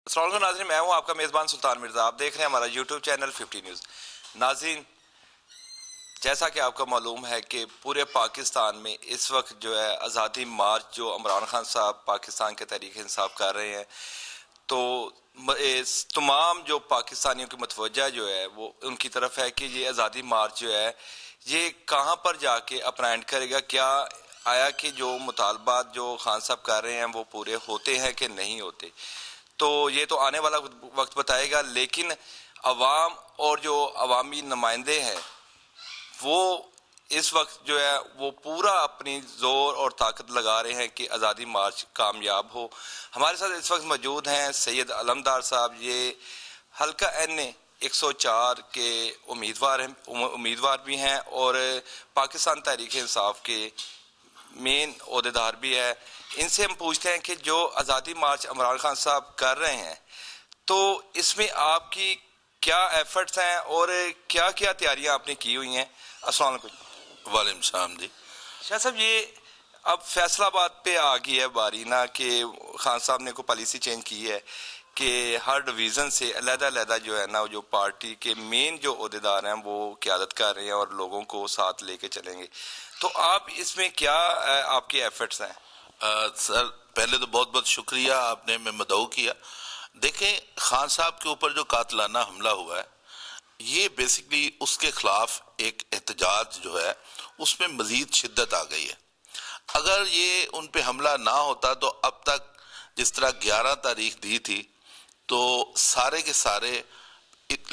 अस्सलाम वालेकुम नाज़रीन, मैं हूं आपका मेज़बान सुल्तान मिर्ज़ा। आप देख रहे हैं हमारा यूट्यूब चैनल 50 न्यूज़। नाज़रीन, जैसा कि आपको मालूम है कि पूरे पाकिस्तान में इस वक्त जो है आज़ादी मार्च जो इमरान खान साहब पाकिस्तान के तहरीक इंसाफ कर रहे हैं, तो इस तमाम जो पाकिस्तानियों की मतवज्जा जो है वो उनकी तरफ है कि ये आज़ादी मार्च जो है ये कहाँ पर जाके अपना एंड करेगा। क्या आया कि जो मुतालबात जो खान साहब कर रहे हैं वो पूरे होते हैं कि नहीं होते, तो ये तो आने वाला वक्त बताएगा। लेकिन अवाम और जो अवामी नुमाइंदे हैं वो इस वक्त जो है वो पूरा अपनी जोर और ताकत लगा रहे हैं कि आज़ादी मार्च कामयाब हो। हमारे साथ इस वक्त मौजूद हैं सैयद अलमदार साहब, ये हल्का एन 104 के उम्मीदवार भी हैं और पाकिस्तान तहरीक इंसाफ के मेन ओहदेदार भी है। इनसे हम पूछते हैं कि जो आज़ादी मार्च इमरान खान साहब कर रहे हैं तो इसमें आपकी क्या एफर्ट्स हैं और क्या क्या तैयारियां आपने की हुई हैं। अस्सलाम वालेकुम। वालेकुम सलाम जी। शाह साहब, ये अब फैसलाबाद पे आ गई है बारी ना कि खान साहब ने को पॉलिसी चेंज की है कि हर डिवीज़न से अलग-अलग जो है ना जो पार्टी के मेन जो ओहदेदार हैं वो क़यादत कर रहे हैं और लोगों को साथ लेके चलेंगे, तो आप इसमें क्या आपके एफर्ट्स हैं? सर पहले तो बहुत बहुत शुक्रिया, आपने मैं मदऊ किया। देखें, खान साहब के ऊपर जो कातलाना हमला हुआ है ये बेसिकली उसके खिलाफ एक एहतजाज जो है उसमें मजीद शिद्दत आ गई है। अगर ये उन पे हमला ना होता तो अब तक जिस तरह 11 तारीख दी थी तो सारे के सारे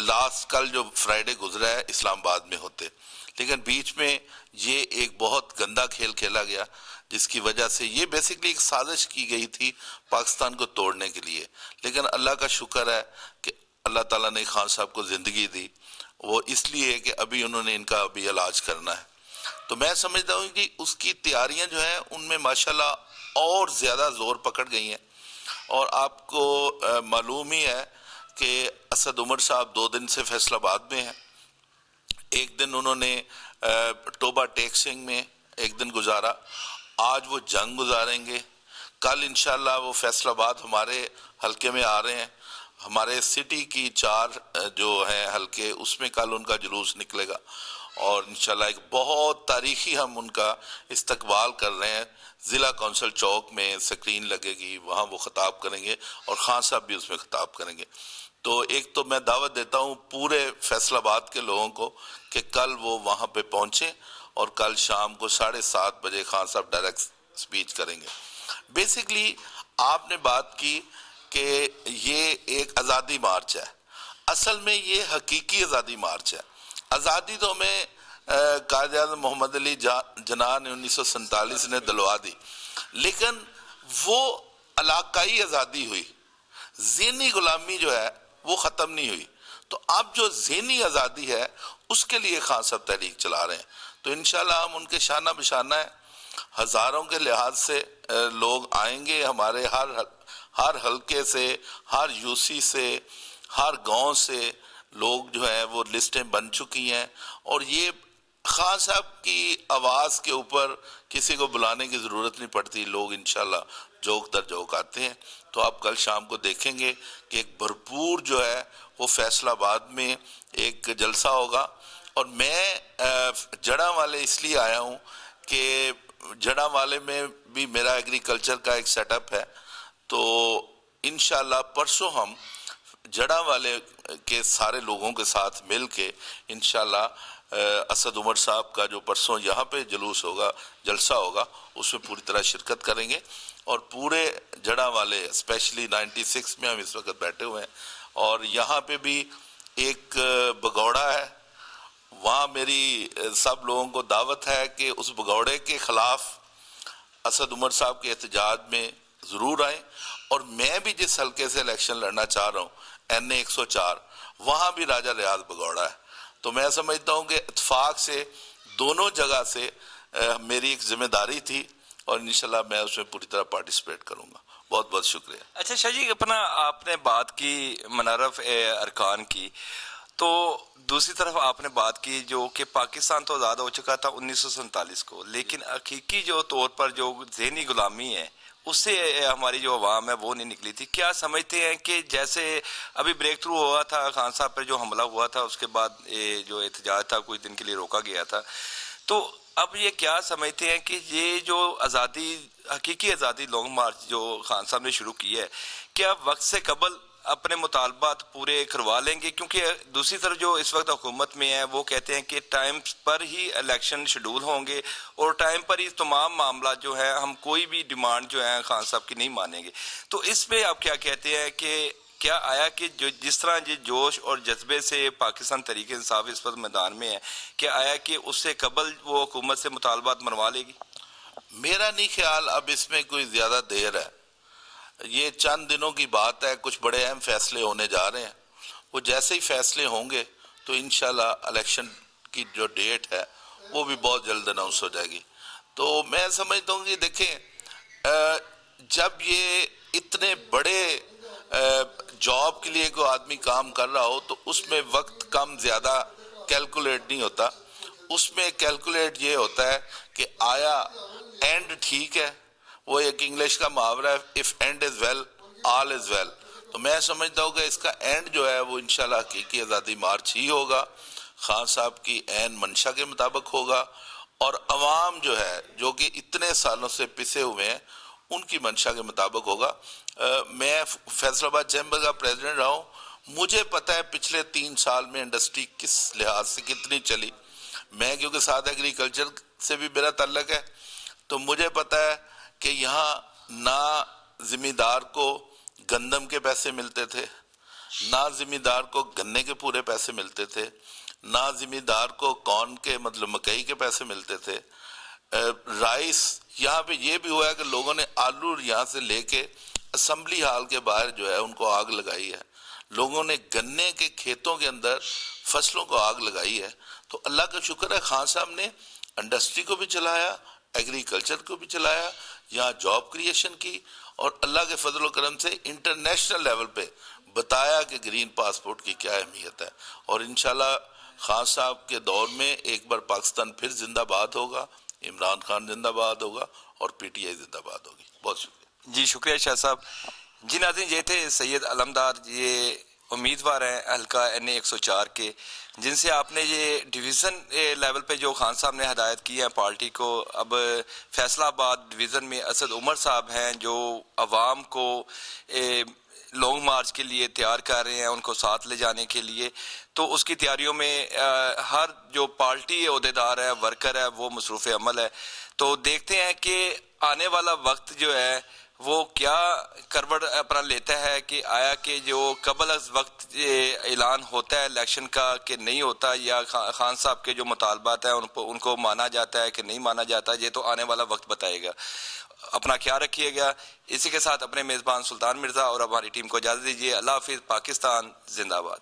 लास्ट कल जो फ्राइडे गुजरा है इस्लामाबाद में होते, लेकिन बीच में ये एक बहुत गंदा खेल खेला गया जिसकी वजह से ये बेसिकली एक साजिश की गई थी पाकिस्तान को तोड़ने के लिए। लेकिन अल्लाह का शुक्र है कि अल्लाह ताला ने खान साहब को ज़िंदगी दी, वो इसलिए कि अभी उन्होंने इनका अभी इलाज करना है। तो मैं समझता हूँ कि उसकी तैयारियां जो हैं उनमें माशाल्लाह और ज़्यादा जोर पकड़ गई हैं। और आपको मालूम ही है कि असद उमर साहब 2 दिन से फैसलाबाद में हैं। एक दिन उन्होंने टोबा टेक सिंह में एक दिन गुजारा, आज वो जंग गुजारेंगे, कल इंशाल्लाह वो फैसलाबाद हमारे हलके में आ रहे हैं। हमारे सिटी की 4 जो हैं हलके उसमें कल उनका जुलूस निकलेगा और इंशाल्लाह एक बहुत तारीखी हम उनका इस्तकबाल कर रहे हैं। ज़िला कौंसल चौक में स्क्रीन लगेगी, वहाँ वो ख़िताब करेंगे और खान साहब भी उसमें ख़िताब करेंगे। तो एक तो मैं दावत देता हूँ पूरे फैसलाबाद के लोगों को कि कल वो वहाँ पे पहुँचें और कल शाम को 7:30 बजे खान साहब डायरेक्ट स्पीच करेंगे। बेसिकली आपने बात की कि ये एक आज़ादी मार्च है, असल में ये हकीकी आज़ादी मार्च है। आज़ादी तो हमें कायद-ए-आज़म मोहम्मद अली जिन्ना ने 1947 ने दिलवा दी, लेकिन वो इलाकाई आज़ादी हुई, ज़हनी गुलामी जो है वो ख़त्म नहीं हुई। तो अब जो ज़हनी आज़ादी है उसके लिए खान साहब तहरीक चला रहे हैं। तो इंशाल्लाह हम उनके शाना बिशाना है, हज़ारों के लिहाज से लोग आएंगे हमारे हर हलके से, हर यूसी से, हर गांव से लोग जो है वो लिस्टें बन चुकी हैं। और ये खान साहब की आवाज़ के ऊपर किसी को बुलाने की ज़रूरत नहीं पड़ती, लोग इंशाल्लाह जोक दर जोक आते हैं। तो आप कल शाम को देखेंगे कि एक भरपूर जो है वो फैसलाबाद में एक जलसा होगा। और मैं जड़ा वाले इसलिए आया हूँ कि जड़ा वाले में भी मेरा एग्रीकल्चर का एक सेटअप है, तो इंशाल्लाह परसों हम जड़ा वाले के सारे लोगों के साथ मिल के इंशाल्लाह असद उमर साहब का जो परसों यहाँ पे जुलूस होगा, जलसा होगा, उसमें पूरी तरह शिरकत करेंगे। और पूरे जड़ा वाले स्पेशली 96 में हम इस वक्त बैठे हुए हैं और यहाँ पे भी एक भगौड़ा है, वहाँ मेरी सब लोगों को दावत है कि उस भगौड़े के ख़िलाफ़ असद उमर साहब के एहतजाज में ज़रूर आए। और मैं भी जिस हल्के से इलेक्शन लड़ना चाह रहा हूँ NA 104, वहाँ भी राजा रियाज भगौड़ा है। तो मैं समझता हूँ कि इत्फाक से दोनों जगह से मेरी एक जिम्मेदारी थी और इंशाल्लाह मैं उसमें पूरी तरह पार्टिसिपेट करूँगा। बहुत बहुत शुक्रिया। अच्छा शाह जी, अपना आपने बात की मुनर्रफ अरकान की, तो दूसरी तरफ आपने बात की जो कि पाकिस्तान तो आज़ाद हो चुका था 1947 को, लेकिन हकीकी जो तौर पर जो ज़हनी गुलामी है उससे हमारी जो आवाम है वो नहीं निकली थी। क्या समझते हैं कि जैसे अभी ब्रेक थ्रू हुआ था, खान साहब पर जो हमला हुआ था, उसके बाद ये जो एहतजाज था कुछ दिन के लिए रोका गया था, तो अब ये क्या समझते हैं कि ये जो आज़ादी, हकीकी आज़ादी लॉन्ग मार्च जो खान साहब ने शुरू की है, क्या वक्त से कबल अपने मुतालबात पूरे करवा लेंगे? क्योंकि दूसरी तरफ जो इस वक्त हुकूमत में है वो कहते हैं कि टाइम पर ही इलेक्शन शेड्यूल होंगे और टाइम पर ही तमाम मामला जो है, हम कोई भी डिमांड जो है खान साहब की नहीं मानेंगे। तो इस पे आप क्या कहते हैं कि क्या आया कि जो जिस तरह ये जोश और जज्बे से पाकिस्तान तहरीक इंसाफ इस वक्त मैदान में है, क्या आया कि उससे कबल वो हुकूमत से मुतालबात मनवा लेगी? मेरा नहीं ख्याल अब इसमें कोई ज्यादा देर है। ये चंद दिनों की बात है, कुछ बड़े अहम फैसले होने जा रहे हैं। वो जैसे ही फैसले होंगे तो इंशाल्लाह इलेक्शन की जो डेट है वो भी बहुत जल्द अनाउंस हो जाएगी। तो मैं समझता हूँ कि देखें, जब ये इतने बड़े जॉब के लिए कोई आदमी काम कर रहा हो तो उसमें वक्त कम ज्यादा कैलकुलेट नहीं होता। उसमें कैलकुलेट ये होता है कि आया एंड ठीक है। वो एक इंग्लिश का मुहावरा है, if and is well all is well. तो मैं समझता हूँ कि इसका एंड जो है वो इंशाल्लाह हकीकी आज़ादी मार्च ही होगा, खान साहब की ऐन मंशा के मुताबिक होगा, और अवाम जो है जो कि इतने सालों से पिसे हुए हैं उनकी मंशा के मुताबिक होगा। मैं फैसलाबाद चैम्बर का प्रेसिडेंट रहा हूँ, मुझे पता है पिछले 3 साल में इंडस्ट्री किस लिहाज से कितनी चली। मैं क्योंकि साथ एग्रीकल्चर से भी मेरा ताल्लुक है, तो मुझे पता है कि यहाँ ना जिम्मेदार को गंदम के पैसे मिलते थे, ना जिम्मेदार को गन्ने के पूरे पैसे मिलते थे, ना जिम्मेदार को कॉर्न के मतलब मकई के पैसे मिलते थे। राइस यहाँ पे ये भी हुआ है कि लोगों ने आलू यहाँ से लेके असेंबली हाल के बाहर जो है उनको आग लगाई है। लोगों ने गन्ने के खेतों के अंदर फसलों को आग लगाई है। तो अल्लाह का शुक्र है खान साहब ने इंडस्ट्री को भी चलाया, एग्रीकल्चर को भी चलाया, यहाँ जॉब क्रिएशन की, और अल्लाह के फजल करम से इंटरनेशनल लेवल पे बताया कि ग्रीन पासपोर्ट की क्या अहमियत है। और इंशाल्लाह खान साहब के दौर में एक बार पाकिस्तान फिर जिंदाबाद होगा, इमरान खान जिंदाबाद होगा और पीटीआई जिंदाबाद होगी। बहुत शुक्रिया जी, शुक्रिया शाह साहब। जी नाज़रीन, ये थे सैयद अलमदार, ये उम्मीदवार हैं हल्का NA 104 के, जिनसे आपने ये डिवीज़न लेवल पे जो खान साहब ने हदायत की है पार्टी को। अब फैसलाबाद डिवीज़न में असद उमर साहब हैं जो अवाम को लॉन्ग मार्च के लिए तैयार कर रहे हैं, उनको साथ ले जाने के लिए। तो उसकी तैयारियों में हर जो पार्टी अहदेदार है, वर्कर है, वो मसरूफ़ अमल है। तो देखते हैं कि आने वाला वक्त जो है वो क्या करवट अपना लेता है, कि आया कि जो कबल अज वक्त ऐलान होता है इलेक्शन का कि नहीं होता, या खान साहब के जो मुतालबात हैं उनको माना जाता है कि नहीं माना जाता। ये तो आने वाला वक्त बताएगा। अपना ख्याल रखिएगा। इसी के साथ अपने मेज़बान सुल्तान मिर्ज़ा और हमारी टीम को इजाज़त दीजिए। अल्लाह हाफिज़। पाकिस्तान जिंदाबाद।